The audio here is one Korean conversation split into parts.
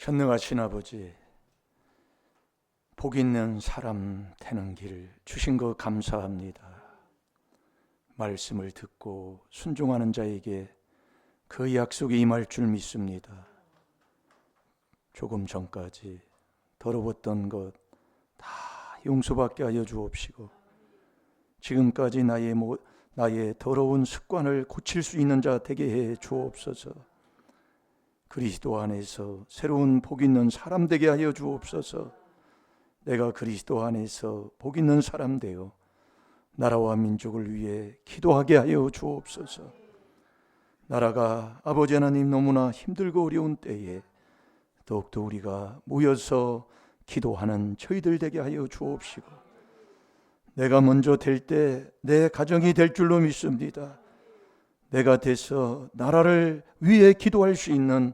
전능하신 아버지, 복 있는 사람 되는 길 주신 거 감사합니다. 말씀을 듣고 순종하는 자에게 그 약속이 임할 줄 믿습니다. 조금 전까지 더러웠던 것 다 용서받게 하여 주옵시고, 지금까지 나의 더러운 습관을 고칠 수 있는 자 되게 해 주옵소서. 그리스도 안에서 새로운 복 있는 사람 되게 하여 주옵소서. 내가 그리스도 안에서 복 있는 사람 되어 나라와 민족을 위해 기도하게 하여 주옵소서. 나라가 아버지 하나님 너무나 힘들고 어려운 때에 더욱더 우리가 모여서 기도하는 저희들 되게 하여 주옵시고, 내가 먼저 될 때 내 가정이 될 줄로 믿습니다. 내가 돼서 나라를 위해 기도할 수 있는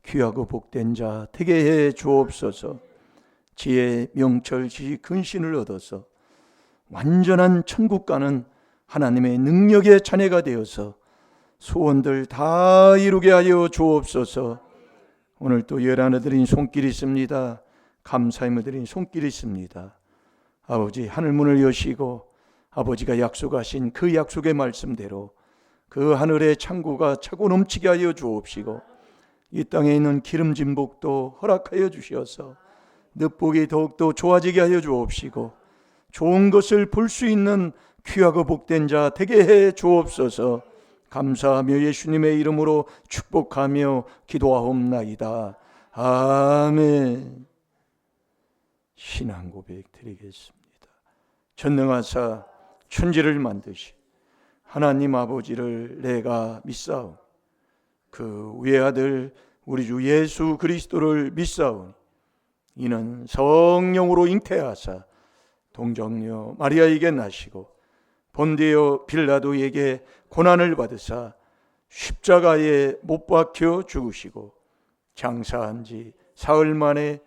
귀하고 복된 자 되게 해 주옵소서. 지혜, 명철, 지식, 근신을 얻어서 완전한 천국 가는 하나님의 능력의 자녀가 되어서 소원들 다 이루게 하여 주옵소서. 오늘 또 열하나 드린 손길이 있습니다. 감사함을 드린 손길이 있습니다. 아버지, 하늘문을 여시고 아버지가 약속하신 그 약속의 말씀대로 그 하늘의 창고가 차고 넘치게 하여 주옵시고, 이 땅에 있는 기름진 복도 허락하여 주시어서 늦복이 더욱더 좋아지게 하여 주옵시고, 좋은 것을 볼 수 있는 귀하고 복된 자 되게 해 주옵소서. 감사하며 예수님의 이름으로 축복하며 기도하옵나이다. 아멘. 신앙 고백 드리겠습니다. 전능하사 천지를 만드신 하나님 아버지를 내가 믿사오니, 그 외아들 우리 주 예수 그리스도를 믿사오니, 이는 성령으로 잉태하사 동정녀 마리아에게 나시고 본디오 빌라도에게 고난을 받으사 십자가에 못 박혀 죽으시고 장사한 지 사흘 만에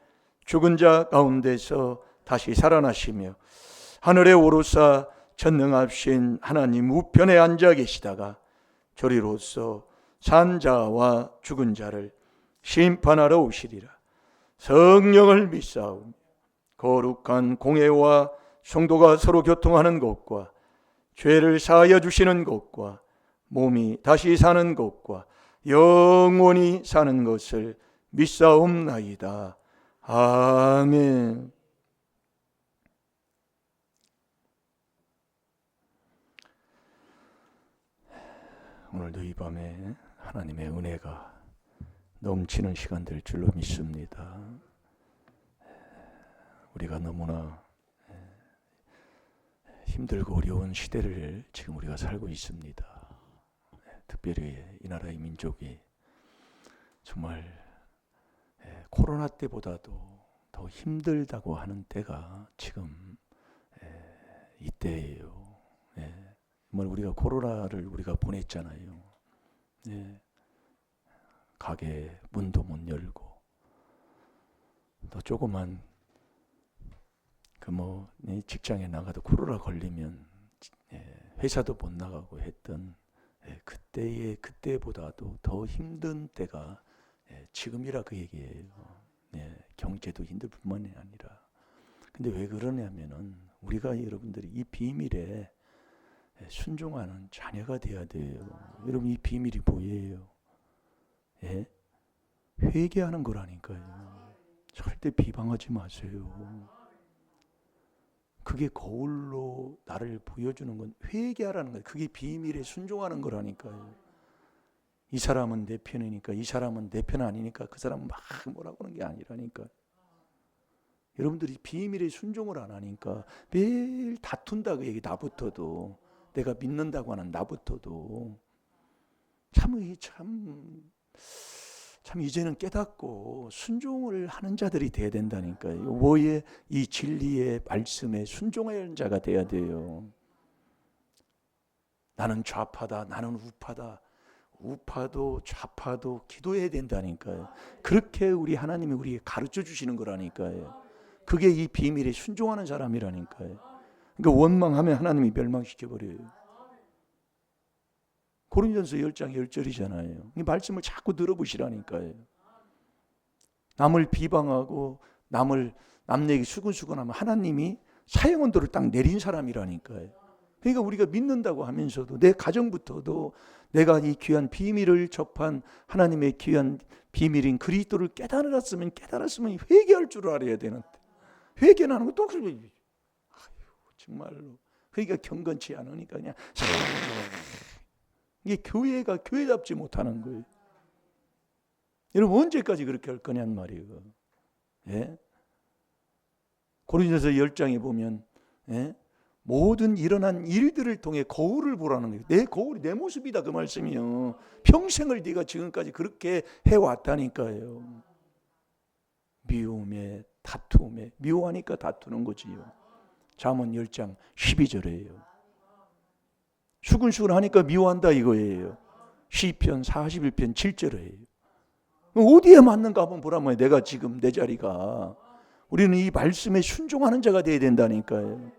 죽은 자 가운데서 다시 살아나시며 하늘에 오르사 전능하신 하나님 우편에 앉아 계시다가 저리로서 산 자와 죽은 자를 심판하러 오시리라. 성령을 믿사오며 거룩한 공회와 성도가 서로 교통하는 것과 죄를 사하여 주시는 것과 몸이 다시 사는 것과 영원히 사는 것을 믿사옵나이다. 아멘. 오늘도 이 밤에 하나님의 은혜가 넘치는 시간 될 줄로 믿습니다. 우리가 너무나 힘들고 어려운 시대를 지금 우리가 살고 있습니다. 특별히 이 나라의 민족이 정말 코로나 때보다도 더 힘들다고 하는 때가 지금 이때예요. 정말 우리가 코로나를 우리가 보냈잖아요. 가게 문도 못 열고, 또 조그만 직장에 나가도 코로나 걸리면 회사도 못 나가고 했던 그때보다도 더 힘든 때가 지금이라 그 얘기예요. 경제도 힘들 뿐만이 아니라. 근데 왜 그러냐면은 우리가 여러분들이 이 비밀에 순종하는 자녀가 돼야 돼요. 여러분, 이 비밀이 뭐예요? 회개하는 거라니까요. 절대 비방하지 마세요. 그게 거울로 나를 보여주는 건 회개하라는 거예요. 그게 비밀에 순종하는 거라니까요. 이 사람은 내 편이니까, 이 사람은 내 편 아니니까 그 사람은 막 뭐라고 하는 게 아니라니까. 여러분들이 비밀에 순종을 안 하니까 매일 다툰다고 얘기, 나부터도. 내가 믿는다고 하는 나부터도. 참 이제는 깨닫고 순종을 하는 자들이 돼야 된다니까요. 뭐에? 이 진리의 말씀에 순종하는 자가 돼야 돼요. 나는 좌파다, 나는 우파다. 우파도 좌파도 기도해야 된다니까요. 그렇게 우리 하나님이 우리에게 가르쳐 주시는 거라니까요. 그게 이 비밀에 순종하는 사람이라니까요. 그러니까 원망하면 하나님이 멸망시켜버려요. 고린도전서 10장 10절이잖아요. 이 말씀을 자꾸 들어보시라니까요. 남을 비방하고 남 얘기 수근수근하면 하나님이 사형언도를 딱 내린 사람이라니까요. 그러니까 우리가 믿는다고 하면서도 내 가정부터도 내가 이 귀한 비밀을 접한 하나님의 귀한 비밀인 그리스도를 깨달았으면 회개할 줄 알아야 되는데 회개는 하는 것도 정말로 그러니까 경건치 않으니까 그냥 이게 교회가 교회답지 못하는 거예요. 여러분 언제까지 그렇게 할 거냔 말이에요. 예? 고린도서 10장에 보면 예? 모든 일어난 일들을 통해 거울을 보라는 거예요. 내 거울이 내 모습이다 그 말씀이요. 평생을 네가 지금까지 그렇게 해왔다니까요. 미움에 다툼에 미워하니까 다투는 거지요. 잠언 10장 12절이에요. 수근수근하니까 미워한다 이거예요. 시편 41편 7절이에요. 어디에 맞는가 한번 보라면 내가 지금 내 자리가 우리는 이 말씀에 순종하는 자가 돼야 된다니까요.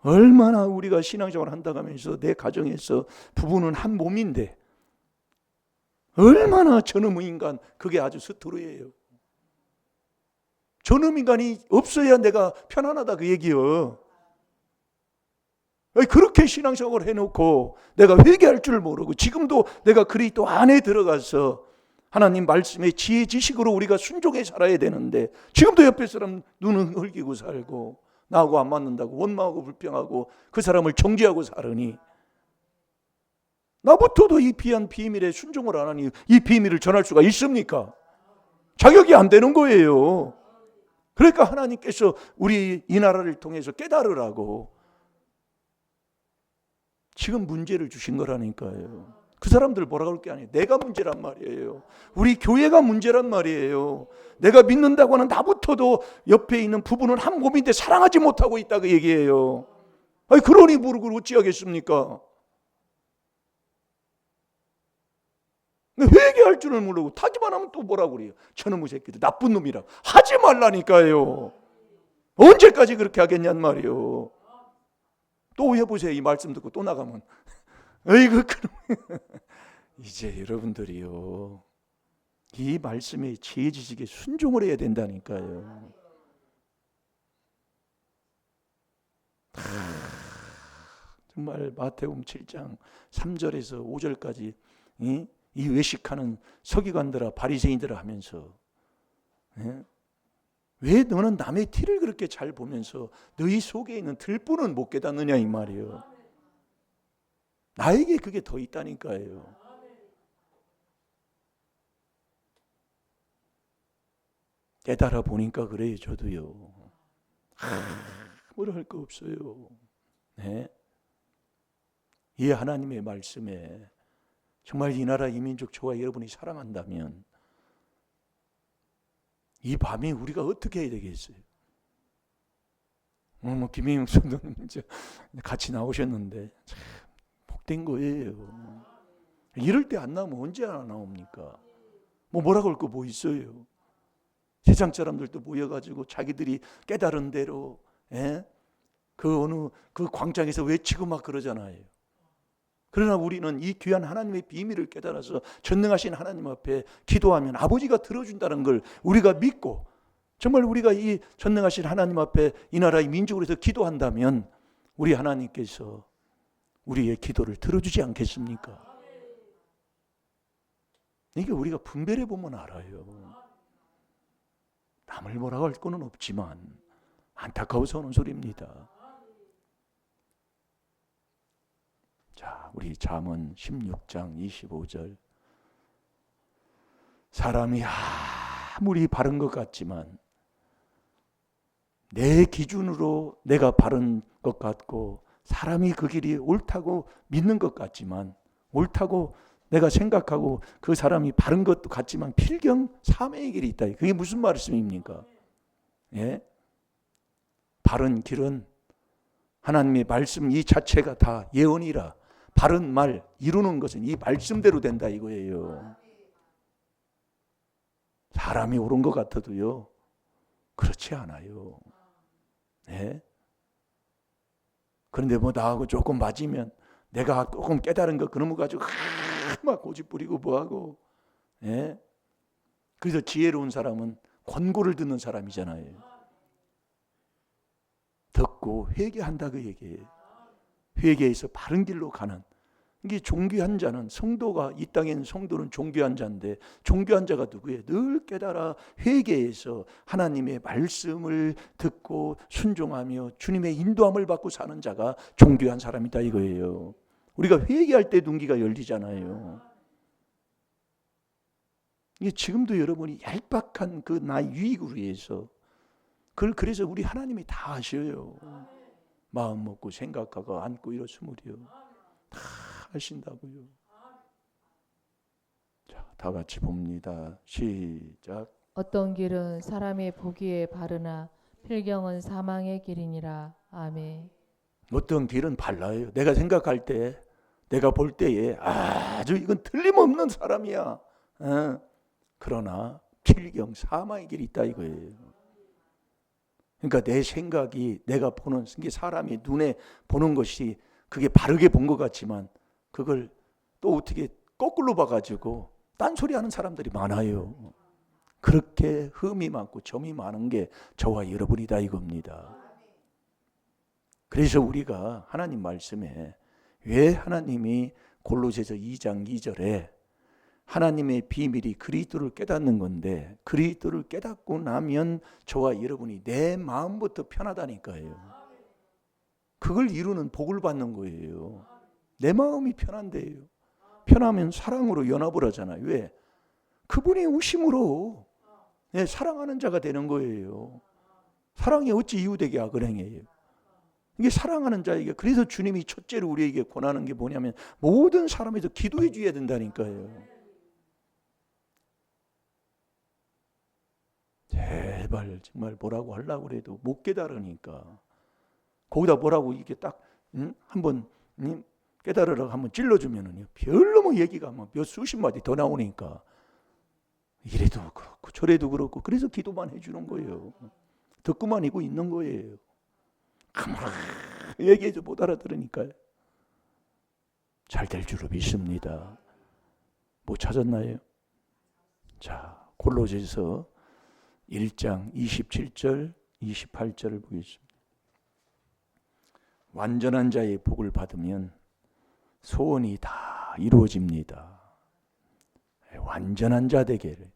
얼마나 우리가 신앙생활을 한다고 하면서 내 가정에서 부부는 한 몸인데 얼마나 저놈의 인간 그게 아주 스토리예요. 저놈 인간이 없어야 내가 편안하다 그 얘기요. 그렇게 신앙생활을 해놓고 내가 회개할 줄 모르고 지금도 내가 그리스도 안에 들어가서 하나님 말씀의 지혜 지식으로 우리가 순종해 살아야 되는데 지금도 옆에 사람 눈은 흘기고 살고 나하고 안 맞는다고 원망하고 불평하고 그 사람을 정죄하고 살으니 나부터도 이 귀한 비밀에 순종을 안 하니 이 비밀을 전할 수가 있습니까? 자격이 안 되는 거예요. 그러니까 하나님께서 우리 이 나라를 통해서 깨달으라고 지금 문제를 주신 거라니까요. 그 사람들 뭐라고 할 게 아니에요. 내가 문제란 말이에요. 우리 교회가 문제란 말이에요. 내가 믿는다고 하는 나부터도 옆에 있는 부부는 한 몸인데 사랑하지 못하고 있다 그 얘기예요. 아니 그러니 모르고 어찌하겠습니까? 회개할 줄을 모르고 타기만 하면 또 뭐라고 그래요. 저놈의 새끼들 나쁜 놈이라고 하지 말라니까요. 언제까지 그렇게 하겠냔 말이에요. 또 해보세요. 이 말씀 듣고 또 나가면 어이구 그럼 이제 여러분들이요 이 말씀에 지혜 지식에 순종을 해야 된다니까요. 정말 마태복음 7장 3절에서 5절까지 이 외식하는 서기관들아 바리새인들아 하면서 왜 너는 남의 티를 그렇게 잘 보면서 너희 속에 있는 들보는 못 깨닫느냐 이 말이에요. 나에게 그게 더 있다니까요. 깨달아 보니까 그래요. 저도요. 뭐라 할 거 없어요. 네? 이 하나님의 말씀에 정말 이 나라 이 민족 저와 여러분이 사랑한다면 이 밤에 우리가 어떻게 해야 되겠어요? 김혜영 선생님 같이 나오셨는데 참 복된 거예요. 이럴 때 안 나오면 언제 안 나옵니까? 뭐라고 할 거 뭐 있어요? 세상 사람들도 모여가지고 자기들이 깨달은 대로 그 어느 그 광장에서 외치고 막 그러잖아요. 그러나 우리는 이 귀한 하나님의 비밀을 깨달아서 전능하신 하나님 앞에 기도하면 아버지가 들어준다는 걸 우리가 믿고 정말 우리가 이 전능하신 하나님 앞에 이 나라의 민족을 위해서 기도한다면 우리 하나님께서 우리의 기도를 들어주지 않겠습니까? 이게 우리가 분별해 보면 알아요. 남을 뭐라고 할 거는 없지만 안타까워서 하는 소리입니다. 자, 우리 잠언 16장 25절. 사람이 아무리 바른 것 같지만 내 기준으로 내가 바른 것 같고 사람이 그 길이 옳다고 믿는 것 같지만 옳다고 내가 생각하고 그 사람이 바른 것도 같지만 필경 사매의 길이 있다. 그게 무슨 말씀입니까? 예? 바른 길은 하나님의 말씀 이 자체가 다 예언이라 바른 말 이루는 것은 이 말씀대로 된다 이거예요. 사람이 옳은 것 같아도요 그렇지 않아요. 네? 그런데 나하고 조금 맞으면 내가 조금 깨달은 거 그놈을 가지고 막 고집 부리고 뭐하고 그래서 지혜로운 사람은 권고를 듣는 사람이잖아요. 듣고 회개한다 그 얘기예요. 회개해서 바른 길로 가는. 이게 존귀한 자는, 성도가, 이 땅에 있는 성도는 존귀한 자인데, 존귀한 자가 누구예요? 늘 깨달아 회개해서 하나님의 말씀을 듣고 순종하며 주님의 인도함을 받고 사는 자가 존귀한 사람이다 이거예요. 우리가 회개할 때 눈기가 열리잖아요. 이게 지금도 여러분이 얄팍한 그 나의 유익을 위해서, 그걸 그래서 우리 하나님이 다 아셔요. 마음 먹고 생각하고 안고 이렇으므려 다 하신다고요. 자, 다 같이 봅니다. 시작. 어떤 길은 사람의 보기에 바르나 필경은 사망의 길이니라. 아멘. 어떤 길은 발라요. 내가 생각할 때, 내가 볼 때에 아주 이건 틀림없는 사람이야. 그러나 필경 사망의 길이 있다 이거예요. 그러니까 내 생각이, 내가 보는, 이게 사람이 눈에 보는 것이 그게 바르게 본 것 같지만 그걸 또 어떻게 거꾸로 봐가지고 딴소리하는 사람들이 많아요. 그렇게 흠이 많고 점이 많은 게 저와 여러분이다 이겁니다. 그래서 우리가 하나님 말씀에 왜 하나님이 골로새서 2장 2절에 하나님의 비밀이 그리스도를 깨닫는 건데, 그리스도를 깨닫고 나면 저와 여러분이 내 마음부터 편하다니까요. 그걸 이루는 복을 받는 거예요. 내 마음이 편한데요. 편하면 사랑으로 연합을 하잖아요. 왜? 그분이 우심으로 사랑하는 자가 되는 거예요. 사랑이 어찌 이웃에게 악을 행해요. 이게 사랑하는 자에게. 그래서 주님이 첫째로 우리에게 권하는 게 뭐냐면 모든 사람에서 기도해 줘야 된다니까요. 제발 정말 뭐라고 하려고 그래도 못 깨달으니까 거기다 뭐라고 이렇게 딱 한번 깨달으라고 한번 찔러주면은요 별로 뭐 얘기가 막 몇 수십 마디 더 나오니까 이래도 그렇고 저래도 그렇고 그래서 기도만 해주는 거예요. 듣고만 있고 있는 거예요. 아무나 얘기해도 못 알아들으니까요. 잘 될 줄로 믿습니다. 뭐 찾았나요? 자, 골로새서 1장 27절 28절을 보겠습니다. 완전한 자의 복을 받으면 소원이 다 이루어집니다. 완전한 자 되기를.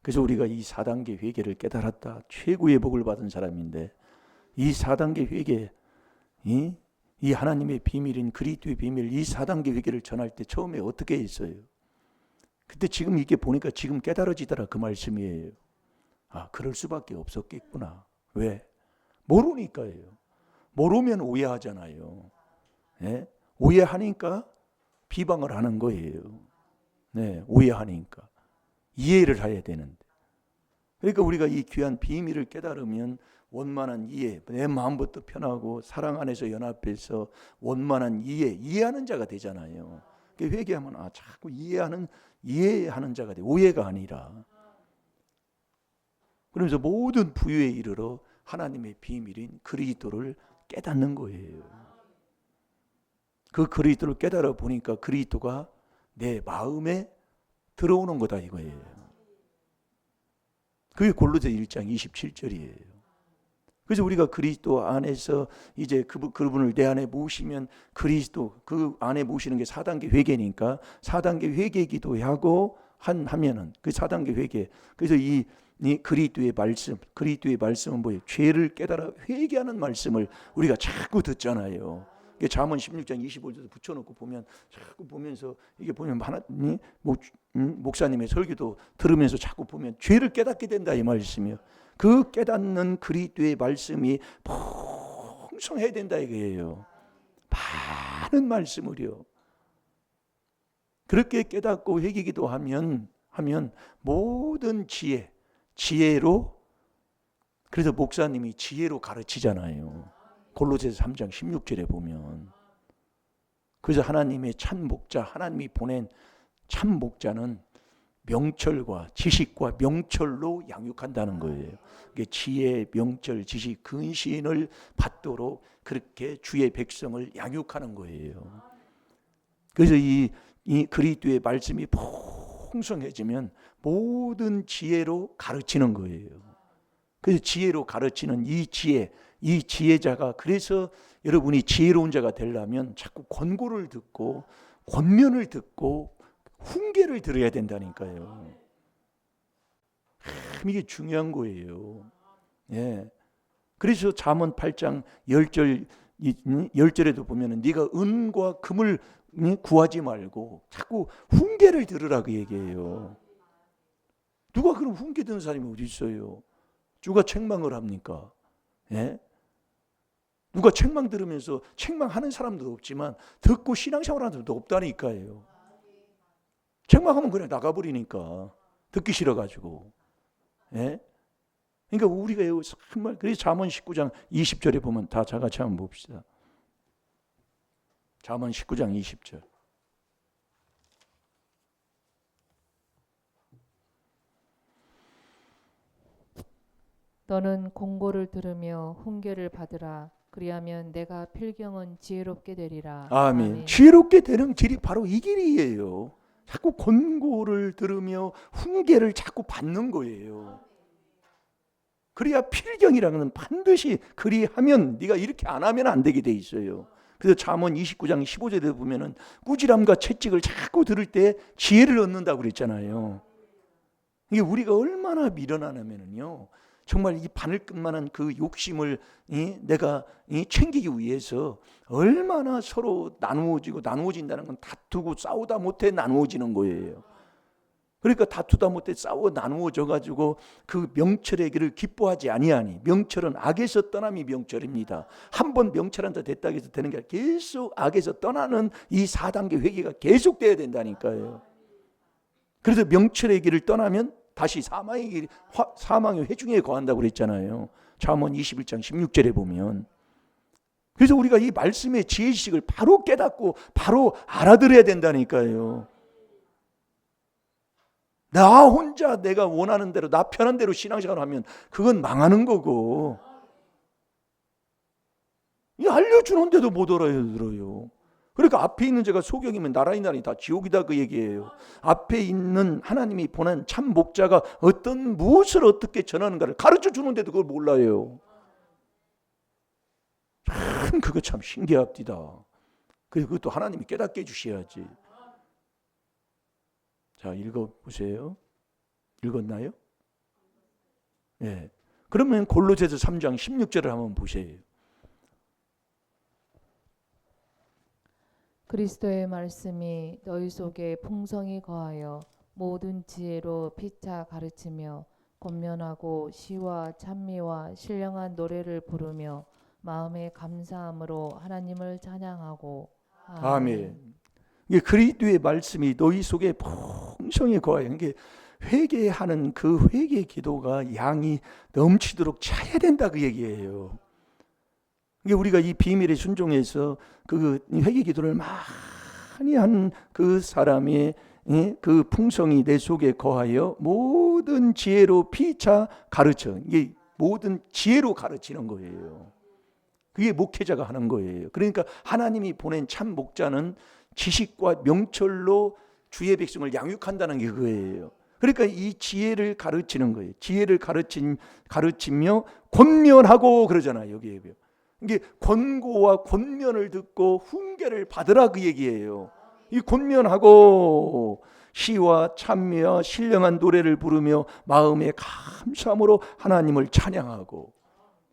그래서 우리가 이 4단계 회개를 깨달았다. 최고의 복을 받은 사람인데 이 4단계 회개, 이 하나님의 비밀인 그리스도의 비밀, 이 4단계 회개를 전할 때 처음에 어떻게 했어요? 그때 지금 이게 보니까 지금 깨달아지더라 그 말씀이에요. 아, 그럴 수밖에 없었겠구나. 왜? 모르니까요. 모르면 오해하잖아요. 네? 오해하니까 비방을 하는 거예요. 네, 오해하니까 이해를 해야 되는데. 그러니까 우리가 이 귀한 비밀을 깨달으면 원만한 이해, 내 마음부터 편하고 사랑 안에서 연합해서 원만한 이해하는 자가 되잖아요. 회개하면 아, 자꾸 이해하는 자가 돼. 오해가 아니라. 그러면서 모든 부유에 이르러 하나님의 비밀인 그리스도를 깨닫는 거예요. 그 그리스도를 깨달아 보니까 그리스도가 내 마음에 들어오는 거다 이거예요. 그게 골로새 1장 27절이에요. 그래서 우리가 그리스도 안에서 이제 그분을 내 안에 모시면 그리스도 그 안에 모시는 게 4단계 회개니까 4단계 회개 기도하고 하면은 그 4단계 회개. 그래서 이 그리스도의 말씀은 뭐예요? 죄를 깨달아 회개하는 말씀을 우리가 자꾸 듣잖아요. 잠언 16장 25절에서 붙여놓고 보면 자꾸 보면서 이게 보면 목사님의 설교도 들으면서 자꾸 보면 죄를 깨닫게 된다 이 말씀이요. 그 깨닫는 그리스도의 말씀이 풍성해야 된다 이거예요. 많은 말씀을요. 그렇게 깨닫고 회개기도 하면 모든 지혜로. 그래서 목사님이 지혜로 가르치잖아요. 골로새서 3장 16절에 보면. 그래서 하나님의 참 목자, 하나님이 보낸 참 목자는 명철과 지식과 명철로 양육한다는 거예요. 지혜, 명철, 지식, 근신을 받도록 그렇게 주의 백성을 양육하는 거예요. 그래서 이 그리스도의 말씀이 풍성해지면 모든 지혜로 가르치는 거예요. 그래서 지혜로 가르치는 이 지혜자가, 그래서 여러분이 지혜로운 자가 되려면 자꾸 권고를 듣고 권면을 듣고 훈계를 들어야 된다니까요. 이게 중요한 거예요. 예. 그래서 잠언 8장 10절에도 보면은 네가 은과 금을 구하지 말고 자꾸 훈계를 들으라 그 얘기예요. 누가 그럼 훈계 듣는 사람이 어디 있어요? 누가 책망을 합니까? 예? 누가 책망 들으면서 책망하는 사람도 없지만 듣고 신앙생활하는 사람도 없다니까요. 책망하면 그냥 나가버리니까 듣기 싫어가지고. 예? 그러니까 우리가 정말, 그래서 잠언 19장 20절에 보면 다 같이 한번 봅시다. 잠언 19장 20절. 너는 공고를 들으며 훈계를 받으라. 그리하면 내가 필경은 지혜롭게 되리라. 아멘. 지혜롭게 되는 길이 바로 이 길이에요. 자꾸 권고를 들으며 훈계를 자꾸 받는 거예요. 그래야 필경이라는 건 반드시 그리하면, 네가 이렇게 안 하면 안 되게 돼 있어요. 그래서 잠언 29장 15절에 보면은 꾸지람과 채찍을 자꾸 들을 때 지혜를 얻는다고 그랬잖아요. 이게 우리가 얼마나 미련하냐면요, 정말 이 바늘끝만한 그 욕심을 내가 챙기기 위해서 얼마나 서로 나누어진다는 건 다투고 싸우다 못해 나누어지는 거예요. 그러니까 다투다 못해 싸워 나누어져 가지고 그 명철의 길을 기뻐하지 아니하니, 명철은 악에서 떠남이 명철입니다. 한번 명철한 자 됐다고 해서 되는 게 아니라 계속 악에서 떠나는 이 4단계 회개가 계속돼야 된다니까요. 그래서 명철의 길을 떠나면 다시 사망의 회중에 거한다고 그랬잖아요. 잠언 21장 16절에 보면. 그래서 우리가 이 말씀의 지혜식을 바로 깨닫고 바로 알아들어야 된다니까요. 나 혼자 내가 원하는 대로, 나 편한 대로 신앙생활을 하면 그건 망하는 거고, 알려주는데도 못 알아들어요. 그러니까 앞에 있는 자가 소경이면 나라니 다 지옥이다 그 얘기예요. 앞에 있는 하나님이 보낸 참 목자가 무엇을 어떻게 전하는가를 가르쳐 주는데도 그걸 몰라요. 참 그거 참 신기합니다. 그것도 하나님이 깨닫게 해주셔야지. 자, 읽어보세요. 읽었나요? 예. 그러면 골로새서 3장 16절을 한번 보세요. 그리스도의 말씀이 너희 속에 풍성히 거하여 모든 지혜로 피차 가르치며 권면하고 시와 찬미와 신령한 노래를 부르며 마음에 감사함으로 하나님을 찬양하고. 아멘. 이게 그리스도의 말씀이 너희 속에 풍성히 거하여, 이게 회개하는 그 회개 기도가 양이 넘치도록 차야 된다 그 얘기예요. 이게 우리가 이 비밀에 순종해서 그 회개 기도를 많이 한 그 사람의 그 풍성이 내 속에 거하여 모든 지혜로 피차 가르쳐. 이게 모든 지혜로 가르치는 거예요. 그게 목회자가 하는 거예요. 그러니까 하나님이 보낸 참 목자는 지식과 명철로 주의 백성을 양육한다는 게 그거예요. 그러니까 이 지혜를 가르치는 거예요. 지혜를 가르치며 권면하고 그러잖아요. 여기에 이게 권고와 권면을 듣고 훈계를 받으라 그 얘기예요. 이 권면하고 시와 찬미와 신령한 노래를 부르며 마음에 감사함으로 하나님을 찬양하고,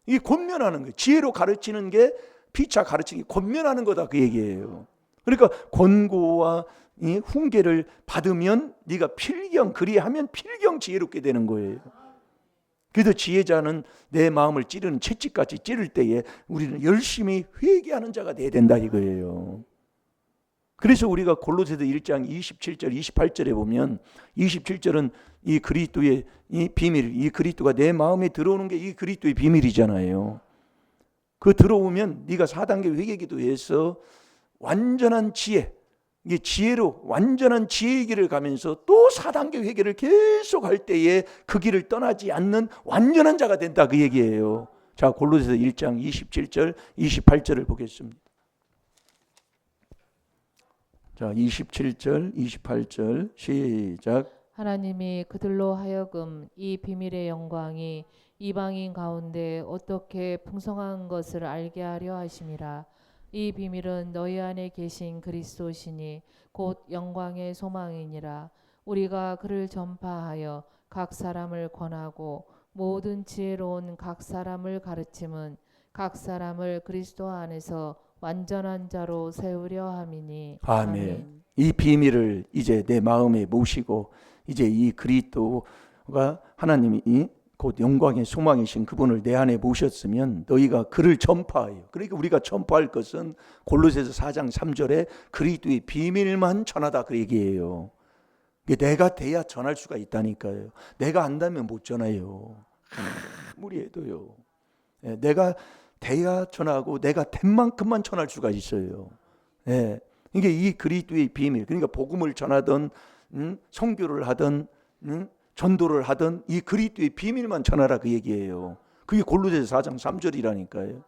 이 권면하는 거예요. 지혜로 가르치는 게 피차 가르치는 게 권면하는 거다 그 얘기예요. 그러니까 권고와 이 훈계를 받으면 네가 필경, 그리하면 필경 지혜롭게 되는 거예요. 그래도 지혜자는 내 마음을 찌르는 채찍같이 찌를 때에 우리는 열심히 회개하는 자가 돼야 된다 이거예요. 그래서 우리가 골로새서 1장 27절 28절에 보면, 27절은 이 그리스도의 이 비밀, 이 그리스도가 내 마음에 들어오는 게 이 그리스도의 비밀이잖아요. 그 들어오면 네가 4단계 회개 기도에서 완전한 지혜, 이게 지혜로 완전한 지혜의 길을 가면서 또 4단계 회개를 계속 할 때에 그 길을 떠나지 않는 완전한 자가 된다 그 얘기예요. 자, 골로새서 1장 27절 28절을 보겠습니다. 자, 27절, 28절 시작. 하나님이 그들로 하여금 이 비밀의 영광이 이방인 가운데 어떻게 풍성한 것을 알게 하려 하심이라. 이 비밀은 너희 안에 계신 그리스도시니 곧 영광의 소망이니라. 우리가 그를 전파하여 각 사람을 권하고 모든 지혜로운 각 사람을 가르침은 각 사람을 그리스도 안에서 완전한 자로 세우려 함이니. 아멘. 이 비밀을 이제 내 마음에 모시고 이제 이 그리스도가 하나님이 곧 영광의 소망이신 그분을 내 안에 모셨으면 너희가 그를 전파해요. 그러니까 우리가 전파할 것은 골로새서 4장 3절에 그리스도의 비밀만 전하다 그 얘기예요. 내가 돼야 전할 수가 있다니까요. 내가 안다면 못 전해요. 아무리 해도요. 내가 돼야 전하고 내가 된 만큼만 전할 수가 있어요. 이게 이 그리스도의 비밀, 그러니까 복음을 전하든 선교를 하든 전도를 하든 이 그리스도의 비밀만 전하라 그 얘기예요. 그게 골로새서 4장 3절이라니까요.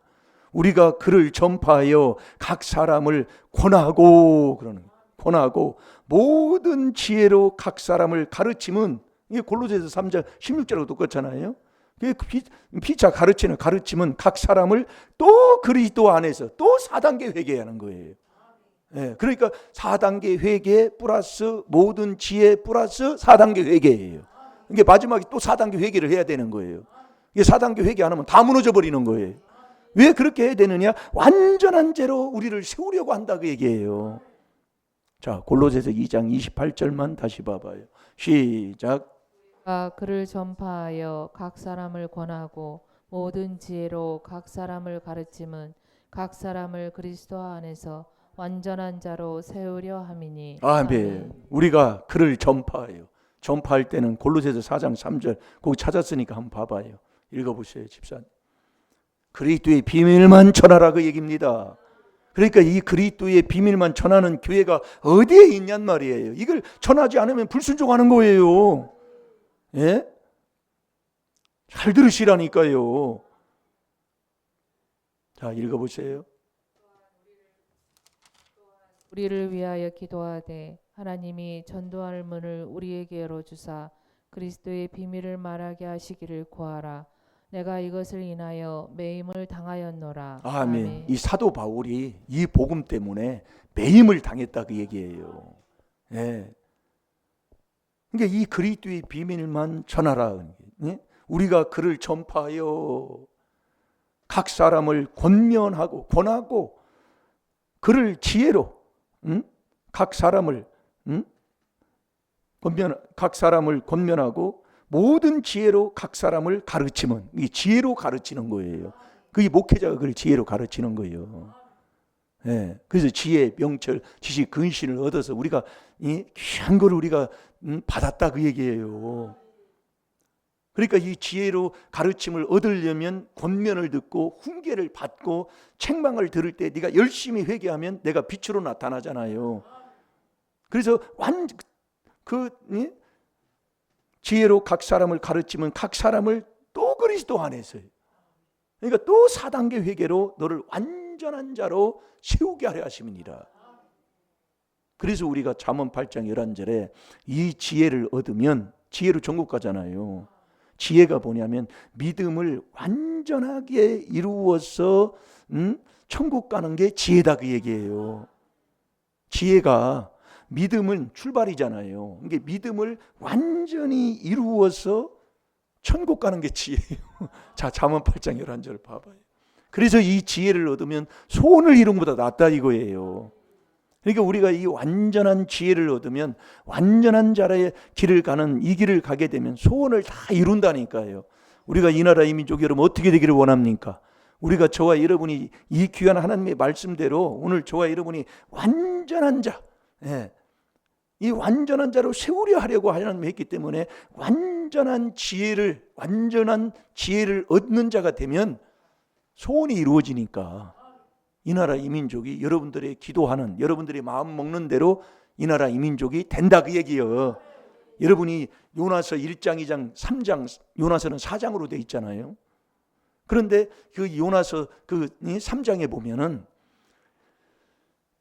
우리가 그를 전파하여 각 사람을 권하고 그러는 거예요. 권하고 모든 지혜로 각 사람을 가르침은 이게 골로새서 3장 16절하고 똑같잖아요. 피차 가르침은 각 사람을 또 그리스도 안에서 또 4단계 회개하는 거예요. 그러니까 4단계 회개 플러스 모든 지혜 플러스 4단계 회개예요. 이게 마지막에 또 4단계 회개를 해야 되는 거예요. 이게 4단계 회개 안 하면 다 무너져 버리는 거예요. 왜 그렇게 해야 되느냐? 완전한 죄로 우리를 세우려고 한다 그 얘기예요. 자, 골로새서 2장 28절만 다시 봐봐요. 시작. 그를 전파하여 각 사람을 권하고 모든 지혜로 각 사람을 가르침은 각 사람을 그리스도 안에서 완전한 자로 세우려 함이니. 아멘. 우리가 그를 전파해요. 전파할 때는 골로새서 4장 3절 거기 찾았으니까 한번 봐봐요. 읽어보세요, 집사님. 그리스도의 비밀만 전하라 그 얘기입니다. 그러니까 이 그리스도의 비밀만 전하는 교회가 어디에 있냔 말이에요. 이걸 전하지 않으면 불순종하는 거예요. 예? 잘 들으시라니까요. 자, 읽어보세요. 우리를 위하여 기도하되 하나님이 전도할 문을 우리에게 열어주사 그리스도의 비밀을 말하게 하시기를 구하라. 내가 이것을 인하여 매임을 당하였노라. 아멘. 이 사도 바울이 이 복음 때문에 매임을 당했다 그 얘기예요. 예. 그러니까 이 그리스도의 비밀만 전하라. 예? 우리가 그를 전파하여 각 사람을 권하고 그를 지혜로 각 사람을 권면하고 모든 지혜로 각 사람을 가르치면 이 지혜로 가르치는 거예요. 그게 목회자가 그걸 지혜로 가르치는 거예요. 그래서 지혜, 명철, 지식, 근신을 얻어서 우리가 이 귀한 걸 우리가 받았다 그 얘기예요. 그러니까 이 지혜로 가르침을 얻으려면 권면을 듣고 훈계를 받고 책망을 들을 때 네가 열심히 회개하면 내가 빛으로 나타나잖아요. 그래서 지혜로 각 사람을 가르치면 각 사람을 또 그리스도 안에서요. 그러니까 또 4단계 회개로 너를 완전한 자로 세우게 하려 하심이니라. 그래서 우리가 잠언 8장 11절에 이 지혜를 얻으면 지혜로 천국 가잖아요. 지혜가 뭐냐면 믿음을 완전하게 이루어서 천국 가는 게 지혜다 그 얘기예요. 지혜가 믿음은 출발이잖아요. 이게 믿음을 완전히 이루어서 천국 가는 게 지혜예요. 자, 잠언 8장 11절 봐봐요. 그래서 이 지혜를 얻으면 소원을 이룬 것보다 낫다 이거예요. 그러니까 우리가 이 완전한 지혜를 얻으면 완전한 자의 길을 가는 이 길을 가게 되면 소원을 다 이룬다니까요. 우리가 이 나라 이 민족 여러분 어떻게 되기를 원합니까? 우리가 저와 여러분이 이 귀한 하나님의 말씀대로 오늘 저와 여러분이 완전한 자, 이 완전한 자로 세우려 하려고 하나님이 했기 때문에 완전한 지혜를 얻는 자가 되면 소원이 이루어지니까 이 나라 이 민족이 여러분들의 기도하는 여러분들이 마음 먹는 대로 이 나라 이 민족이 된다 그 얘기예요. 여러분이 요나서 1장 2장 3장 요나서는 4장으로 돼 있잖아요. 그런데 그 요나서 그 3장에 보면은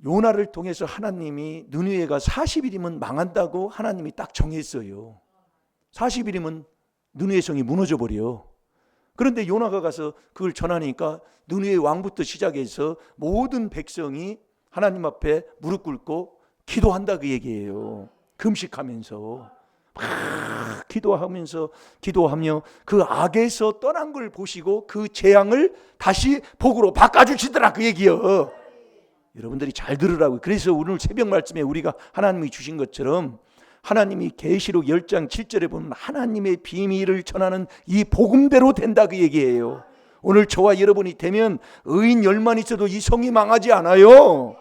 요나를 통해서 하나님이 느느웨가 40일이면 망한다고 하나님이 딱 정했어요. 40일이면 느느웨 성이 무너져 버려. 그런데 요나가 가서 그걸 전하니까 느느웨 왕부터 시작해서 모든 백성이 하나님 앞에 무릎 꿇고 기도한다 그 얘기예요. 금식하면서 막 기도하며 그 악에서 떠난 걸 보시고 그 재앙을 다시 복으로 바꿔주시더라 그 얘기요. 여러분들이 잘 들으라고. 그래서 오늘 새벽 말씀에 우리가 하나님이 주신 것처럼 하나님이 계시록 10장 7절에 보면 하나님의 비밀을 전하는 이 복음대로 된다 그 얘기예요. 오늘 저와 여러분이 되면 의인 10만 있어도 이 성이 망하지 않아요.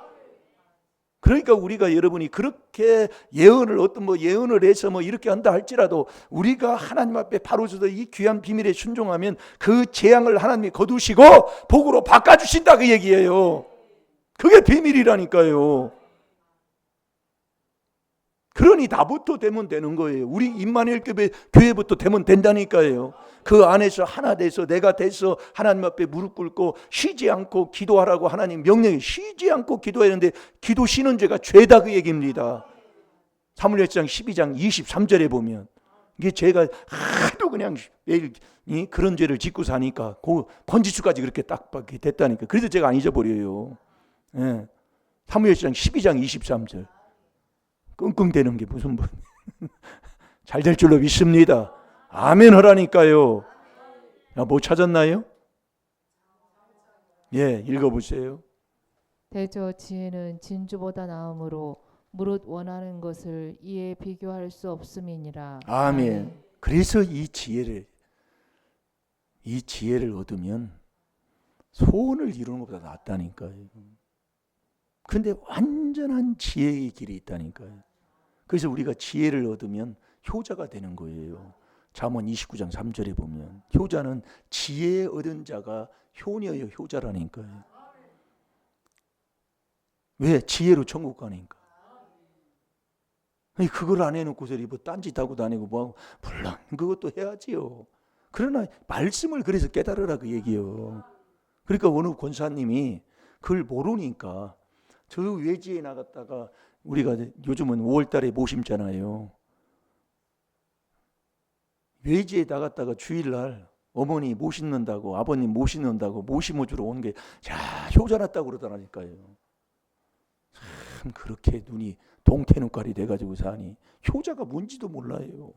그러니까 우리가 여러분이 그렇게 예언을 예언을 해서 이렇게 한다 할지라도 우리가 하나님 앞에 바로 서서 이 귀한 비밀에 순종하면 그 재앙을 하나님이 거두시고 복으로 바꿔주신다 그 얘기예요. 그게 비밀이라니까요. 그러니 나부터 되면 되는 거예요. 우리 임마누엘 교회부터 되면 된다니까요. 그 안에서 하나 돼서 내가 돼서 하나님 앞에 무릎 꿇고 쉬지 않고 기도하라고 하나님 명령해. 쉬지 않고 기도해야 하는데 기도 쉬는 죄가 죄다 그 얘기입니다. 사무엘상 12장 23절에 보면 이게 제가 하도 그냥 매일 그런 죄를 짓고 사니까 그 번지수까지 그렇게 딱 받게 됐다니까. 그래서 제가 안 잊어버려요. 예. 사무엘상 12장 23절 끙끙대는 게 무슨 잘 될 줄로 믿습니다. 아멘 하라니까요. 못 찾았나요? 예, 읽어보세요. 대저 지혜는 진주보다 나음으로 무릇 원하는 것을 이에 비교할 수 없음이니라. 아멘. 그래서 이 지혜를 얻으면 소원을 이루는 것보다 낫다니까요. 그런데 완전한 지혜의 길이 있다니까요. 그래서 우리가 지혜를 얻으면 효자가 되는 거예요. 잠언 29장 3절에 보면 효자는 지혜 얻은 자가 효녀요 효자라니까요. 왜? 지혜로 천국 가니까. 그걸 안 해놓고서 딴짓하고 다니고 뭐하고 물론 그것도 해야지요. 그러나 말씀을 그래서 깨달으라 그 얘기요. 그러니까 어느 권사님이 그걸 모르니까 저 외지에 나갔다가 우리가 요즘은 5월달에 모심잖아요. 외지에 나갔다가 주일날 어머니 모시는다고 아버님 모시는다고 모심어주러 온 게 효자 났다고 그러더라니까요. 참 그렇게 눈이 동태눈깔이 돼가지고 사니 효자가 뭔지도 몰라요.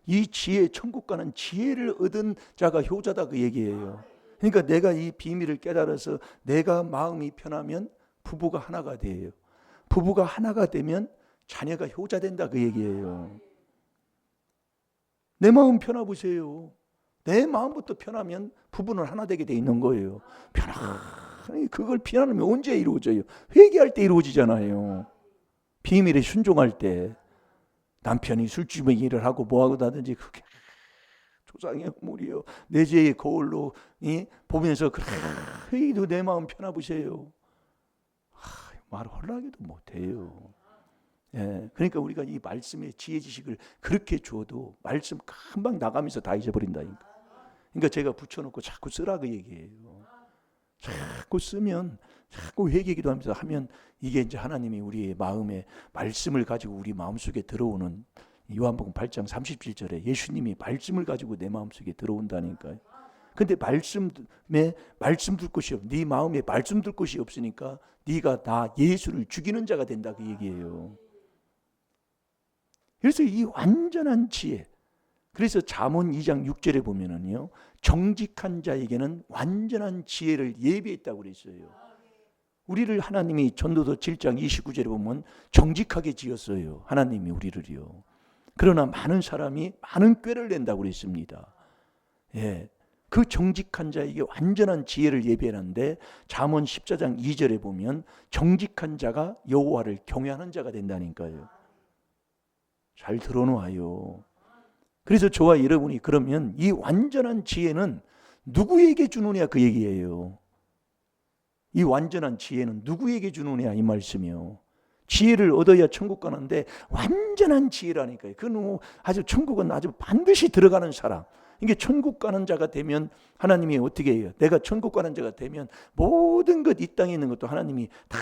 이 지혜 천국 가는 지혜를 얻은 자가 효자다 그 얘기예요. 그러니까 내가 이 비밀을 깨달아서 내가 마음이 편하면 부부가 하나가 돼요. 부부가 하나가 되면 자녀가 효자 된다 그 얘기예요. 내 마음 편해보세요. 내 마음부터 편하면 부부는 하나 되게 돼 있는 거예요. 편안히 그걸 피하면 언제 이루어져요? 회개할 때 이루어지잖아요. 비밀에 순종할 때 남편이 술주머니를 하고 뭐하고 나든지 그게 조상의 허물이요 내 죄의 거울로 보면서 그래도 내 마음 편해보세요. 말 허락해도 못해요. 예, 그러니까 우리가 이 말씀의 지혜 지식을 그렇게 주어도 말씀 금방 나가면서 다 잊어버린다니까. 그러니까 제가 붙여놓고 자꾸 쓰라 그 얘기예요. 자꾸 쓰면 자꾸 회개기도 하면서 하면 이게 이제 하나님이 우리의 마음에 말씀을 가지고 우리 마음속에 들어오는 요한복음 8장 37절에 예수님이 말씀을 가지고 내 마음속에 들어온다니까요. 근데 말씀 들 곳이 네 마음에 말씀 들 곳이 없으니까 네가 나 예수를 죽이는 자가 된다 그 얘기예요. 그래서 이 완전한 지혜. 그래서 잠언 2장 6절에 보면은요. 정직한 자에게는 완전한 지혜를 예비했다고 그랬어요. 우리를 하나님이 전도서 7장 29절에 보면 정직하게 지었어요. 하나님이 우리를요. 그러나 많은 사람이 많은 꾀를 낸다고 그랬습니다. 예. 그 정직한 자에게 완전한 지혜를 예비하는데 잠언 14장 2절에 보면 정직한 자가 여호와를 경외하는 자가 된다니까요. 잘 들어놓아요. 그래서 저와 여러분이 그러면 이 완전한 지혜는 누구에게 주느냐 그 얘기예요. 이 완전한 지혜는 누구에게 주느냐 이 말씀이요. 지혜를 얻어야 천국 가는데 완전한 지혜라니까요. 그건 아주 천국은 아주 반드시 들어가는 사람. 이게 천국 가는 자가 되면 하나님이 어떻게 해요? 내가 천국 가는 자가 되면 모든 것 이 땅에 있는 것도 하나님이 다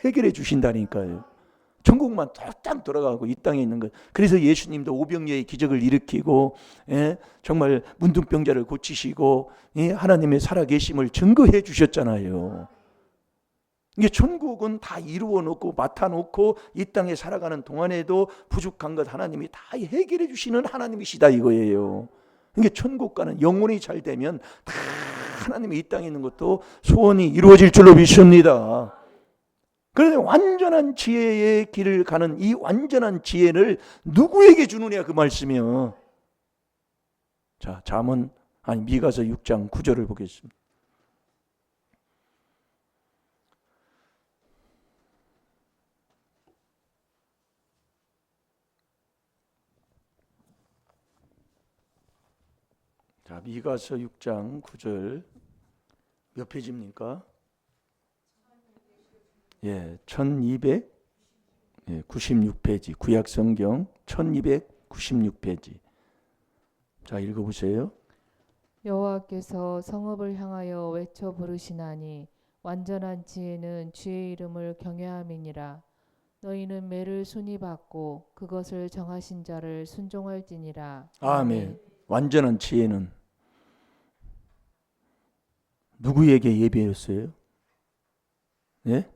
해결해 주신다니까요. 천국만 딱 돌아가고 이 땅에 있는 것. 그래서 예수님도 오병이어의 기적을 일으키고, 예, 정말 문둥병자를 고치시고, 예, 하나님의 살아계심을 증거해 주셨잖아요. 이게 천국은 다 이루어 놓고 맡아 놓고 이 땅에 살아가는 동안에도 부족한 것 하나님이 다 해결해 주시는 하나님이시다 이거예요. 이게 천국과는 영혼이 잘 되면 다 하나님이 이 땅에 있는 것도 소원이 이루어질 줄로 믿습니다. 그런데 완전한 지혜의 길을 가는 이 완전한 지혜를 누구에게 주느냐 그 말씀이요. 자, 미가서 6장 9절을 보겠습니다. 자, 미가서 6장 9절 몇 페이지입니까? 예, 1296페이지. 구약 성경 1296페이지. 자, 읽어 보세요. 여호와께서 성읍을 향하여 외쳐 부르시나니 완전한 지혜는 주의 이름을 경외함이니라. 너희는 매를 순히 받고 그것을 정하신 자를 순종할지니라. 아멘. 완전한 지혜는 누구에게 예배였어요? 예?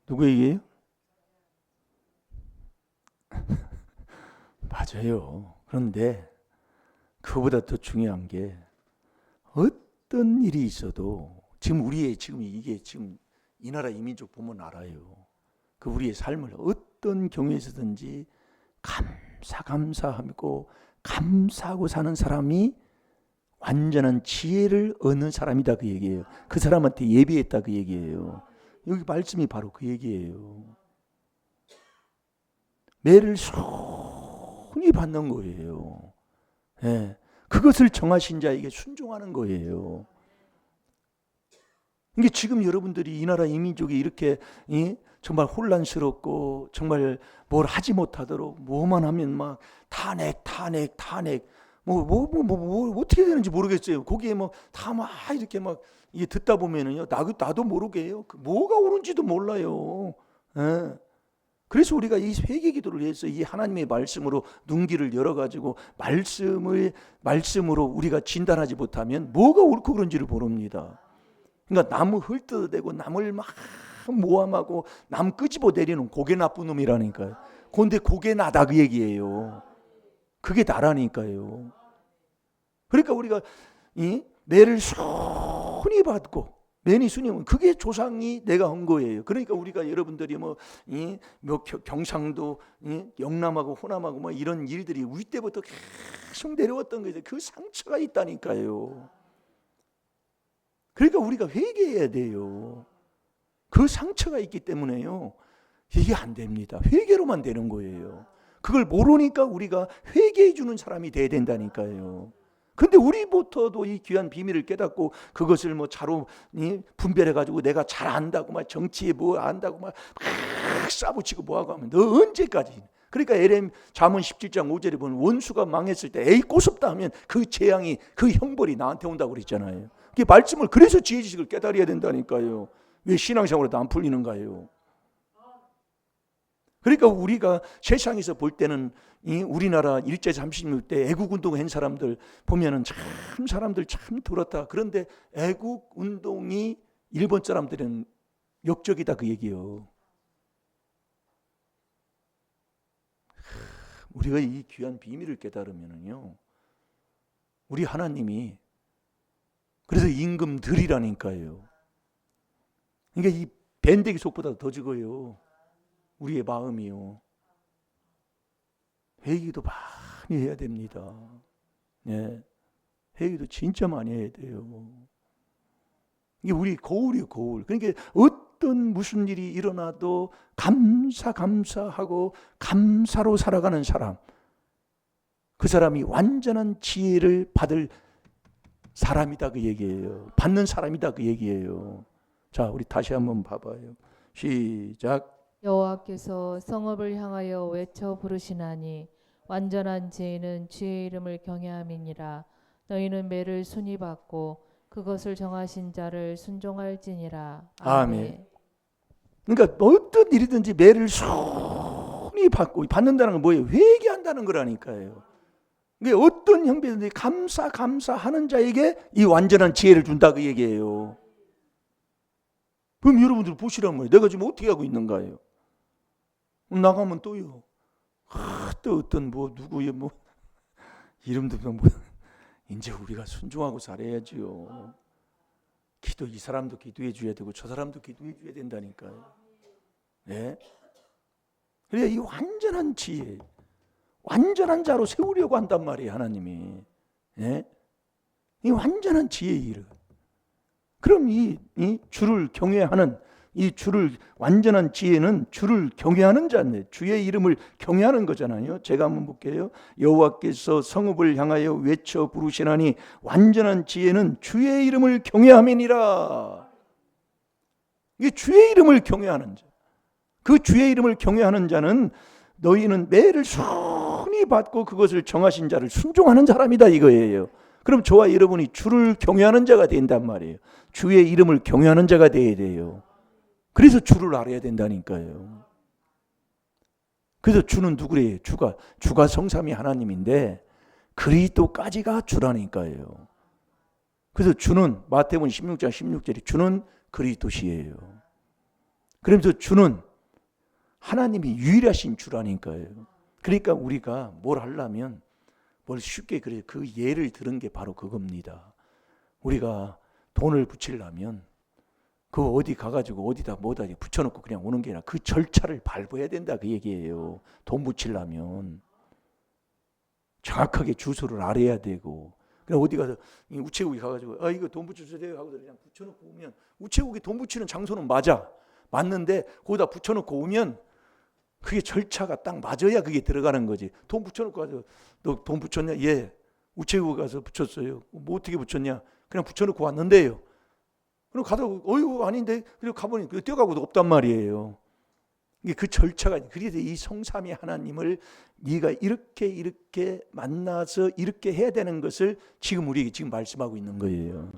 누구에게요? 맞아요. 그런데 그보다 더 중요한 게 어떤 일이 있어도 지금 이게 지금 이 나라 이민족 보면 알아요. 그 우리의 삶을 어떤 경우에서든지 감사하고 감사하고 사는 사람이 완전한 지혜를 얻는 사람이다 그 얘기예요. 그 사람한테 예비했다 그 얘기예요. 여기 말씀이 바로 그 얘기예요. 매를 손이 받는 거예요. 예, 그것을 정하신 자에게 순종하는 거예요. 이게 지금 여러분들이 이 나라 이민족이 이렇게 정말 혼란스럽고 정말 뭘 하지 못하도록 뭐만 하면 막 탄핵 뭐 어떻게 되는지 모르겠어요. 거기에 뭐 다 막 이렇게 막 이게 듣다 보면은요 나도 모르게 해요. 뭐가 옳은지도 몰라요. 예. 그래서 우리가 이 회개기도를 해서 이 하나님의 말씀으로 눈길을 열어가지고 말씀으로 우리가 진단하지 못하면 뭐가 옳고 그른지를 모릅니다. 그러니까 남을 헐뜯어대고 남을 막 모함하고 남 끄집어 내리는 고개 나쁜 놈이라니까요. 그런데 고개 나다 그 얘기예요. 그게 나라니까요. 그러니까 우리가 이 매를 순히 받고 매니 순이면 그게 조상이 내가 한 거예요. 그러니까 우리가 여러분들이 뭐 경상도 영남하고 호남하고 뭐 이런 일들이 우리 때부터 계속 내려왔던 거죠. 그 상처가 있다니까요. 그러니까 우리가 회개해야 돼요. 그 상처가 있기 때문에요. 이게 안 됩니다. 회개로만 되는 거예요. 그걸 모르니까 우리가 회개해 주는 사람이 돼야 된다니까요. 근데 우리부터도 이 귀한 비밀을 깨닫고 그것을 뭐 자로 분별해 가지고 내가 잘 안다고 막 정치에 뭐 안다고 막 싸붙이고 뭐하고 하면 너 언제까지? 그러니까 에렘 잠언 17장 5절에 보면 원수가 망했을 때 에이 꼬숩다 하면 그 재앙이 그 형벌이 나한테 온다고 그랬잖아요. 그 말씀을 그래서 지혜 지식을 깨달아야 된다니까요. 왜 신앙생활에도 안 풀리는가요? 그러니까 우리가 세상에서 볼 때는 이 우리나라 일제 36대 애국운동 한 사람들 보면은 참 사람들 참 들었다. 그런데 애국운동이 일본 사람들은 역적이다 그 얘기예요. 우리가 이 귀한 비밀을 깨달으면은요, 우리 하나님이 그래서 임금 들이라니까요. 그러니까 이 밴데기 속보다 더 적어요. 우리의 마음이요. 회개도 많이 해야 됩니다. 네, 회개도 진짜 많이 해야 돼요. 이게 우리 거울이요, 거울. 그러니까 어떤 무슨 일이 일어나도 감사하고 감사로 살아가는 사람, 그 사람이 완전한 지혜를 받을 사람이다 그 얘기예요. 받는 사람이다 그 얘기예요. 자, 우리 다시 한번 봐봐요. 시작. 여호와께서 성읍을 향하여 외쳐 부르시나니 완전한 지혜는 주의 이름을 경외함이니라. 너희는 매를 순히 받고 그것을 정하신 자를 순종할지니라. 아멘. 그러니까 어떤 일이든지 매를 손히 받는다는 건 뭐예요? 회개한다는 거라니까요. 그게 어떤 형편이든지 감사하는 자에게 이 완전한 지혜를 준다 그 얘기예요. 그럼 여러분들 보시란 말이에요. 내가 지금 어떻게 하고 있는가요? 나가면 또요. 또 어떤 누구의 이름도 이제 우리가 순종하고 살아야지요. 이 사람도 기도해 줘야 되고 저 사람도 기도해 줘야 된다니까요. 네? 그래야 이 완전한 지혜, 완전한 자로 세우려고 한단 말이에요, 하나님이. 네? 이 완전한 지혜의 일을. 그럼 이 주를 경외하는 완전한 지혜는 주를 경외하는 자인데 주의 이름을 경외하는 거잖아요. 제가 한번 볼게요. 여호와께서 성읍을 향하여 외쳐 부르시나니 완전한 지혜는 주의 이름을 경외함이니라. 이게 주의 이름을 경외하는 자. 그 주의 이름을 경외하는 자는 너희는 매를 순히 받고 그것을 정하신 자를 순종하는 사람이다 이거예요. 그럼 저와 여러분이 주를 경외하는 자가 된단 말이에요. 주의 이름을 경외하는 자가 돼야 돼요. 그래서 주를 알아야 된다니까요. 그래서 주는 누구래요? 주가 성삼위 하나님인데 그리스도까지가 주라니까요. 그래서 주는 마태복음 16장 16절에 주는 그리스도시예요. 그러면서 주는 하나님이 유일하신 주라니까요. 그러니까 우리가 뭘 하려면 뭘 쉽게 그래요. 그 예를 들은 게 바로 그겁니다. 우리가 돈을 붙이려면 그 어디 가가지고 어디다 뭐다 붙여놓고 그냥 오는 게 아니라 그 절차를 밟아야 된다 그 얘기예요. 돈 붙이려면 정확하게 주소를 알아야 되고 그냥 어디 가서 우체국에 가가지고 이거 돈 붙여주세요 하고 그냥 붙여놓고 오면 우체국에 돈 붙이는 장소는 맞는데 거기다 붙여놓고 오면 그게 절차가 딱 맞아야 그게 들어가는 거지. 돈 붙여놓고 가서 너 돈 붙였냐? 예. 우체국에 가서 붙였어요. 뭐 어떻게 붙였냐? 그냥 붙여놓고 왔는데요. 그럼 가다 아닌데 그리고 가보니 뛰어가고도 없단 말이에요. 이게 그 절차가 그래서 이 성삼위 하나님을 네가 이렇게 만나서 이렇게 해야 되는 것을 지금 우리에게 지금 말씀하고 있는 거예요.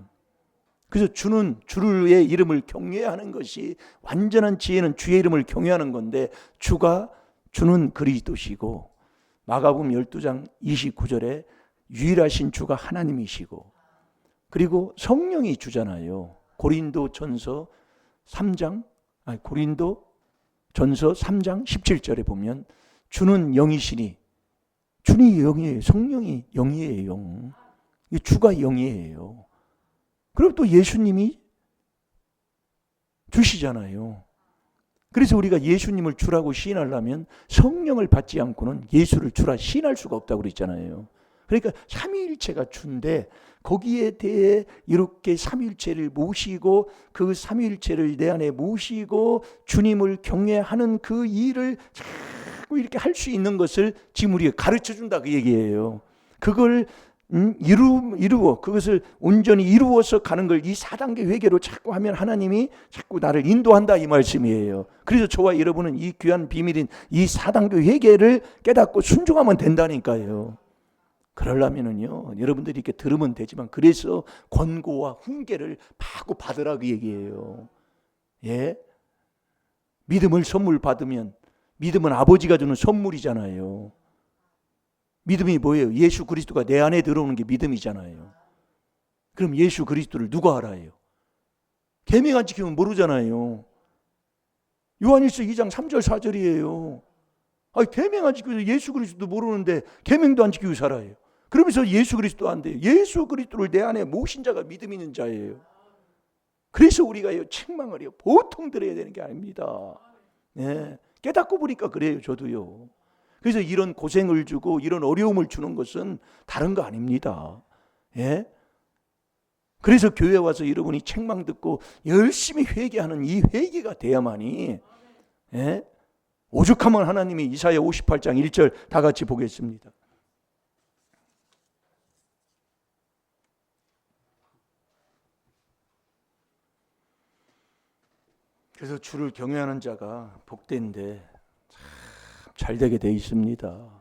그래서 주의 이름을 경외하는 것이 완전한 지혜는 주의 이름을 경외하는 건데 주는 그리스도시고 마가복음 12장 29절에 유일하신 주가 하나님이시고 그리고 성령이 주잖아요. 고린도전서 3장 17절에 보면 주는 영이시니 주는 영이에요. 성령이 영이에요. 영. 주가 영이에요. 그럼 또 예수님이 주시잖아요. 그래서 우리가 예수님을 주라고 시인하려면 성령을 받지 않고는 예수를 주라 시인할 수가 없다고 그랬잖아요. 그러니까 삼위일체가 주인데 거기에 대해 이렇게 삼위일체를 모시고 그 삼위일체를 내 안에 모시고 주님을 경외하는 그 일을 자꾸 이렇게 할 수 있는 것을 지금 우리가 가르쳐준다 그 얘기예요. 그걸 이루어 그것을 온전히 이루어서 가는 걸 이 4단계 회개로 자꾸 하면 하나님이 자꾸 나를 인도한다 이 말씀이에요. 그래서 저와 여러분은 이 귀한 비밀인 이 4단계 회개를 깨닫고 순종하면 된다니까요. 그러려면은요 여러분들이 이렇게 들으면 되지만 그래서 권고와 훈계를 마구 받으라 그 얘기예요. 예? 믿음을 선물 받으면 믿음은 아버지가 주는 선물이잖아요. 믿음이 뭐예요? 예수 그리스도가 내 안에 들어오는 게 믿음이잖아요. 그럼 예수 그리스도를 누가 알아요? 계명 안 지키면 모르잖아요. 요한일서 2장 3절 4절이에요. 계명 안 지키고 예수 그리스도 모르는데 계명도 안 지키고 살아요. 그러면서 예수 그리스도 안 돼요. 예수 그리스도를 내 안에 모신 자가 믿음 있는 자예요. 그래서 우리가 책망을 보통 들어야 되는 게 아닙니다. 네. 깨닫고 보니까 그래요. 저도요. 그래서 이런 고생을 주고 이런 어려움을 주는 것은 다른 거 아닙니다. 예? 그래서 교회 와서 여러분이 책망 듣고 열심히 회개하는 이 회개가 돼야만이 예? 오죽하면 하나님이 이사야 58장 1절 다 같이 보겠습니다. 그래서 주를 경외하는 자가 복된데 잘 되게 돼 있습니다.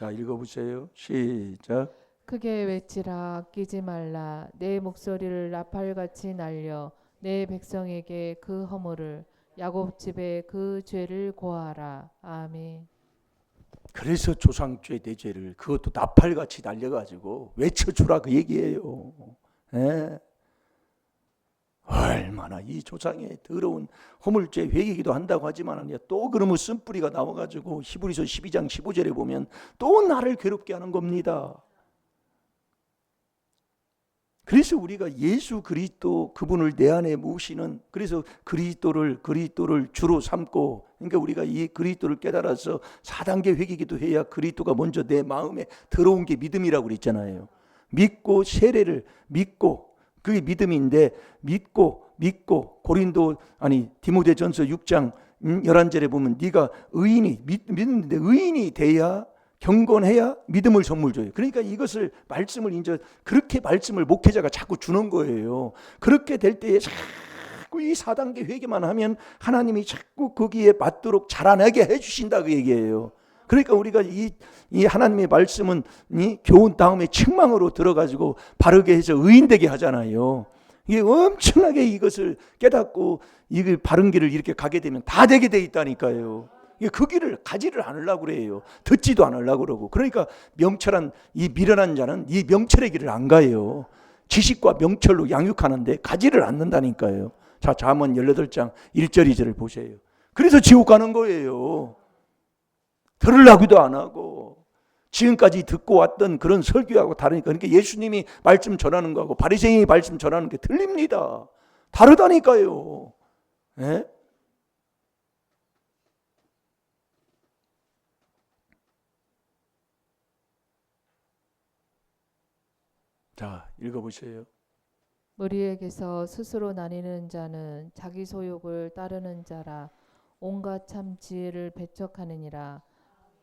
자, 읽어보세요. 시작. 크게 외치라 아끼지 말라 내 목소리를 나팔같이 날려 내 백성에게 그 허물을 야곱 집에 그 죄를 고하라. 아멘. 그래서 조상죄 대죄를 그것도 나팔같이 날려가지고 외쳐주라 그 얘기예요. 예. 얼마나 이 조상의 더러운 허물죄 회개기도 한다고 하지만 또 그러면 쓴뿌리가 나와가지고 히브리서 12장 15절에 보면 또 나를 괴롭게 하는 겁니다. 그래서 우리가 예수 그리스도 그분을 내 안에 모시는, 그래서 그리스도를 주로 삼고, 그러니까 우리가 이 그리스도를 깨달아서 4단계 회개기도 해야 그리스도가 먼저 내 마음에 들어온 게 믿음이라고 그랬잖아요. 믿고 세례를 믿고, 그게 믿음인데 믿고 디모데전서 6장 11절에 보면 네가 의인이 믿는데 의인이 돼야, 경건해야 믿음을 선물 줘요. 그러니까 이것을 말씀을 이제 그렇게 말씀을 목회자가 자꾸 주는 거예요. 그렇게 될 때에 자꾸 이 4단계 회개만 하면 하나님이 자꾸 거기에 맞도록 자라나게 해주신다 그 얘기예요. 그러니까 우리가 이 하나님의 말씀은 이 교훈 다음에 책망으로 들어가지고 바르게 해서 의인되게 하잖아요. 이게 엄청나게 이것을 깨닫고 이 바른 길을 이렇게 가게 되면 다 되게 돼 있다니까요. 그 길을 가지를 않으려고 그래요. 듣지도 않으려고 그러고. 그러니까 명철한 이 미련한 자는 이 명철의 길을 안 가요. 지식과 명철로 양육하는데 가지를 않는다니까요. 자, 잠언 18장 1절 2절을 보세요. 그래서 지옥 가는 거예요. 들으려고도 안 하고 지금까지 듣고 왔던 그런 설교하고 다르니까. 그러니까 예수님이 말씀 전하는 거하고 바리새인이 말씀 전하는 게 틀립니다. 다르다니까요. 예? 자, 읽어보세요. 무리에게서 스스로 나뉘는 자는 자기 소욕을 따르는 자라 온갖 참 지혜를 배척하느니라.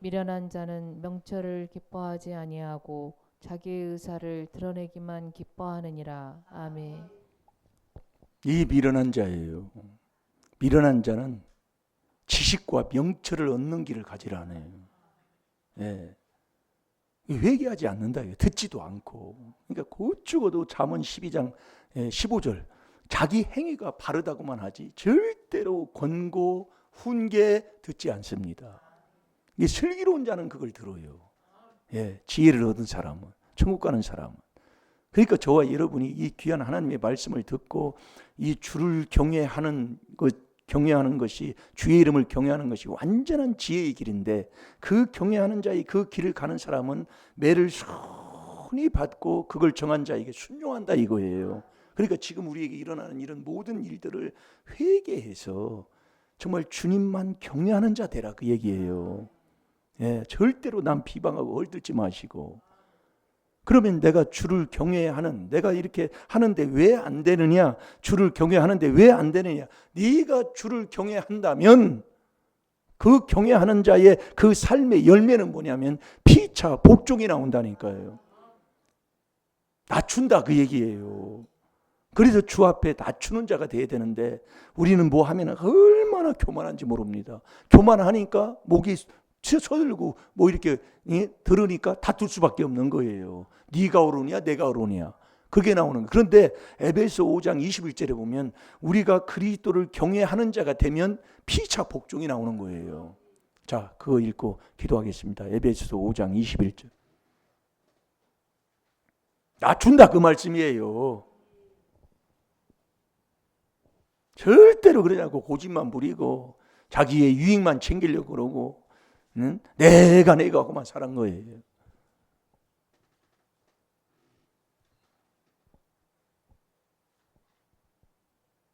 미련한 자는 명철을 기뻐하지 아니하고 자기의 의사를 드러내기만 기뻐하느니라. 아멘. 이 미련한 자예요. 미련한 자는 지식과 명철을 얻는 길을 가지라 하네요. 예. 회개하지 않는다. 듣지도 않고. 그러니까 곧 죽어도 잠언 12장 15절 자기 행위가 바르다고만 하지 절대로 권고 훈계 듣지 않습니다. 이 슬기로운 자는 그걸 들어요. 예, 지혜를 얻은 사람은, 천국 가는 사람은. 그러니까 저와 여러분이 이 귀한 하나님의 말씀을 듣고 이 주를 경외하는 것이, 주의 이름을 경외하는 것이 완전한 지혜의 길인데, 그 경외하는 자의 그 길을 가는 사람은 매를 순히 받고 그걸 정한 자에게 순종한다 이거예요. 그러니까 지금 우리에게 일어나는 이런 모든 일들을 회개해서 정말 주님만 경외하는 자 되라 그 얘기예요. 예, 절대로 남 비방하고 얼들지 마시고. 그러면 내가 주를 경외하는, 내가 이렇게 하는데 왜 안 되느냐? 주를 경외하는데 왜 안 되느냐? 네가 주를 경외한다면 그 경외하는 자의 그 삶의 열매는 뭐냐면 피차 복종이 나온다니까요. 낮춘다 그 얘기예요. 그래서 주 앞에 낮추는 자가 돼야 되는데 우리는 뭐 하면 얼마나 교만한지 모릅니다. 교만하니까 목이 서들고 뭐 이렇게 들으니까 다툴 수밖에 없는 거예요. 네가 옳으냐 내가 옳으냐 그게 나오는 거예요. 그런데 에베소 5장 21절에 보면 우리가 그리스도를 경외하는 자가 되면 피차 복종이 나오는 거예요. 자, 그거 읽고 기도하겠습니다. 에베소 5장 21절. 낮춘다 그 말씀이에요. 절대로 그러지 않고 고집만 부리고 자기의 유익만 챙기려고 그러고 내가 하고만 살은 거예요.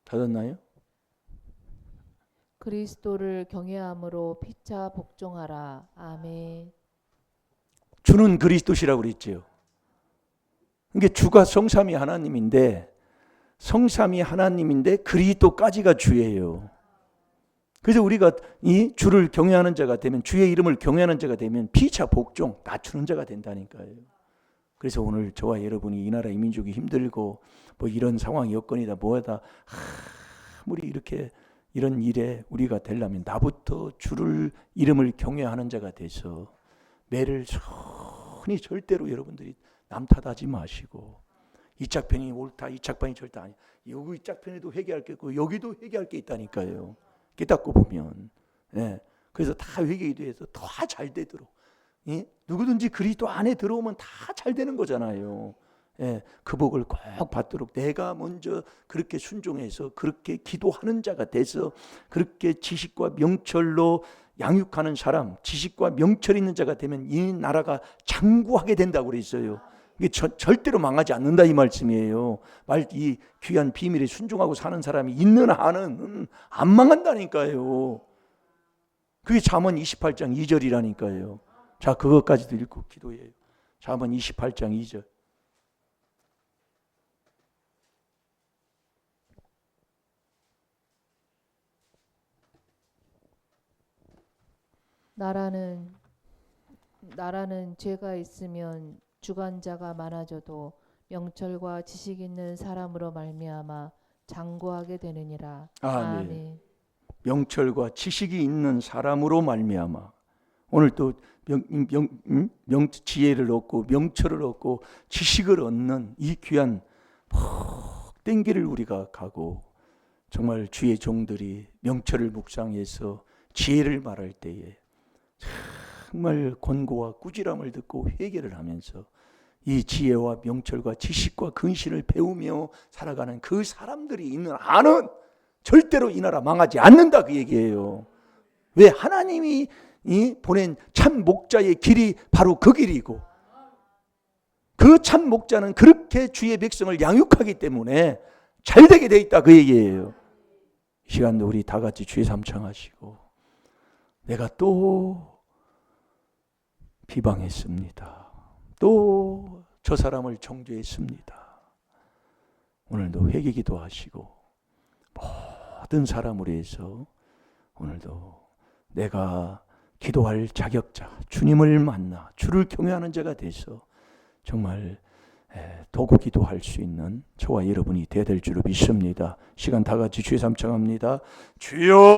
찾았나요? 그리스도를 경외함으로 피차 복종하라. 아멘. 주는 그리스도시라고 그랬지요. 그러니까 주가 성삼위 하나님인데 그리스도까지가 주예요. 그래서 우리가 이 주를 경외하는 자가 되면, 주의 이름을 경외하는 자가 되면 피차 복종, 낮추는 자가 된다니까요. 그래서 오늘 저와 여러분이 이 나라 이 민족이 힘들고 뭐 이런 상황 여건이다 뭐다 아무리 이렇게 이런 일에 우리가 되려면 나부터 주를 이름을 경외하는 자가 돼서 매를 손이 절대로 여러분들이 남 탓하지 마시고 이 짝편이 옳다, 이 짝편이 절대 아니야. 여기 이 짝편에도 회개할 게 있고 여기도 회개할 게 있다니까요. 깨닫고 보면. 예. 그래서 다 회개에 대해서 더 잘 되도록. 예? 누구든지 그리스도 안에 들어오면 다 잘 되는 거잖아요. 예. 그 복을 꼭 받도록 내가 먼저 그렇게 순종해서 그렇게 기도하는 자가 돼서 그렇게 지식과 명철로 양육하는 사람, 지식과 명철 있는 자가 되면 이 나라가 장구하게 된다고 그랬어요. 이게 절대로 망하지 않는다 이 말씀이에요. 이 귀한 비밀에 순종하고 사는 사람이 있는 한은 안 망한다니까요. 그게 잠언 28장 2절이라니까요. 자, 그것까지도 읽고 기도해요. 잠언 28장 2절. 나라는 죄가 있으면 주관자가 많아져도 명철과 지식 있는 사람으로 말미암아 장구하게 되느니라. 아멘. 명철과 지식이 있는 사람으로 말미암아. 오늘 또 지혜를 얻고 명철을 얻고 지식을 얻는 이 귀한 복된 길을 우리가 가고 정말 주의 종들이 명철을 묵상해서 지혜를 말할 때에 정말 권고와 꾸지람을 듣고 회개를 하면서 이 지혜와 명철과 지식과 근신을 배우며 살아가는 그 사람들이 있는 한은 절대로 이 나라 망하지 않는다 그 얘기예요. 왜? 하나님이 보낸 참 목자의 길이 바로 그 길이고 그 참 목자는 그렇게 주의 백성을 양육하기 때문에 잘 되게 돼 있다 그 얘기예요. 이 시간도 우리 다 같이 주의 삼창하시고 내가 또 비방했습니다. 또 저 사람을 정죄했습니다. 오늘도 회개기도 하시고 모든 사람으로 해서 오늘도 내가 기도할 자격자 주님을 만나 주를 경외하는 자가 돼서 정말 도구 기도할 수 있는 저와 여러분이 되야 될 줄로 믿습니다. 시간 다 같이 주의 삼창합니다. 주여